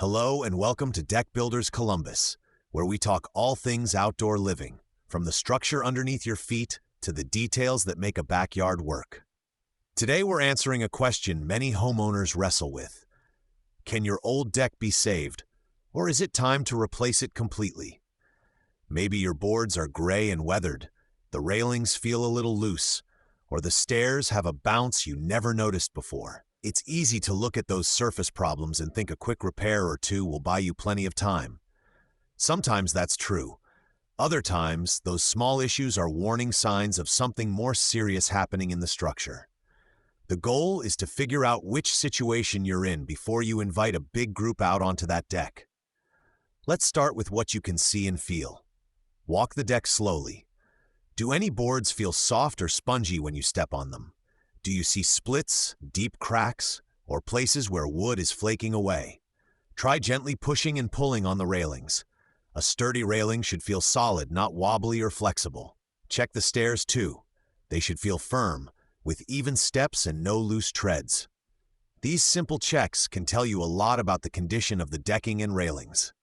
Hello and welcome to Deck Builders Columbus, where we talk all things outdoor living, from the structure underneath your feet to the details that make a backyard work. Today we're answering a question many homeowners wrestle with. Can your old deck be saved, or is it time to replace it completely? Maybe your boards are gray and weathered, the railings feel a little loose, or the stairs have a bounce you never noticed before. It's easy to look at those surface problems and think a quick repair or two will buy you plenty of time. Sometimes that's true. Other times, those small issues are warning signs of something more serious happening in the structure. The goal is to figure out which situation you're in before you invite a big group out onto that deck. Let's start with what you can see and feel. Walk the deck slowly. Do any boards feel soft or spongy when you step on them? Do you see splits, deep cracks, or places where wood is flaking away? Try gently pushing and pulling on the railings. A sturdy railing should feel solid, not wobbly or flexible. Check the stairs too. They should feel firm, with even steps and no loose treads. These simple checks can tell you a lot about the condition of the decking and railings.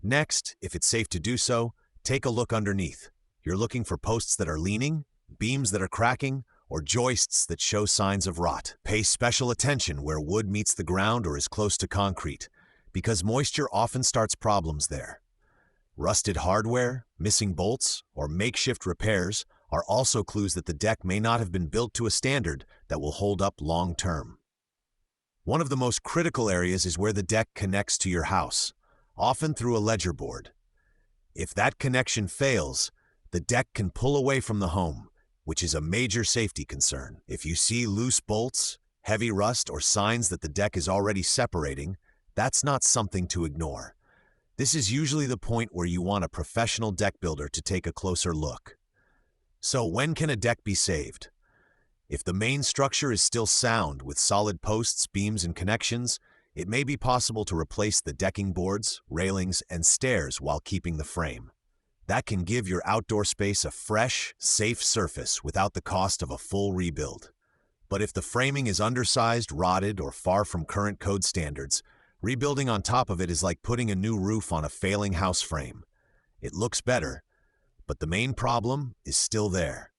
Next, if it's safe to do so, take a look underneath. You're looking for posts that are leaning, beams that are cracking, or joists that show signs of rot. Pay special attention where wood meets the ground or is close to concrete, because moisture often starts problems there. Rusted hardware, missing bolts, or makeshift repairs are also clues that the deck may not have been built to a standard that will hold up long term. One of the most critical areas is where the deck connects to your house, often through a ledger board. If that connection fails, the deck can pull away from the home, which is a major safety concern. If you see loose bolts, heavy rust, or signs that the deck is already separating, that's not something to ignore. This is usually the point where you want a professional deck builder to take a closer look. So when can a deck be saved? If the main structure is still sound with solid posts, beams, and connections, it may be possible to replace the decking boards, railings, and stairs while keeping the frame. That can give your outdoor space a fresh, safe surface without the cost of a full rebuild. But if the framing is undersized, rotted, or far from current code standards, rebuilding on top of it is like putting a new roof on a failing house frame. It looks better, but the main problem is still there.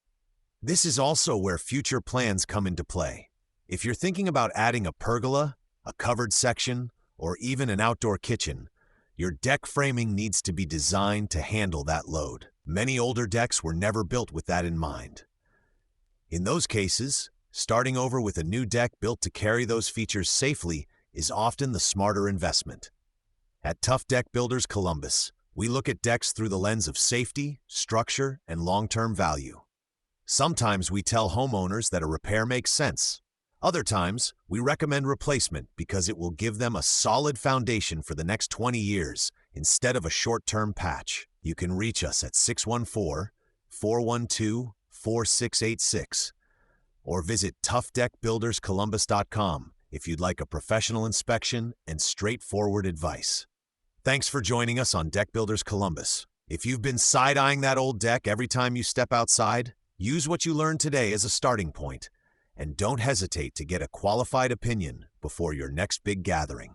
This is also where future plans come into play. If you're thinking about adding a pergola, a covered section, or even an outdoor kitchen, your deck framing needs to be designed to handle that load. Many older decks were never built with that in mind. In those cases, starting over with a new deck built to carry those features safely is often the smarter investment. At Tough Deck Builders Columbus, we look at decks through the lens of safety, structure, and long-term value. Sometimes we tell homeowners that a repair makes sense. Other times, we recommend replacement because it will give them a solid foundation for the next 20 years instead of a short-term patch. You can reach us at 614-412-4686 or visit toughdeckbuilderscolumbus.com if you'd like a professional inspection and straightforward advice. Thanks for joining us on Deck Builders Columbus. If you've been side-eyeing that old deck every time you step outside, use what you learned today as a starting point. And don't hesitate to get a qualified opinion before your next big gathering.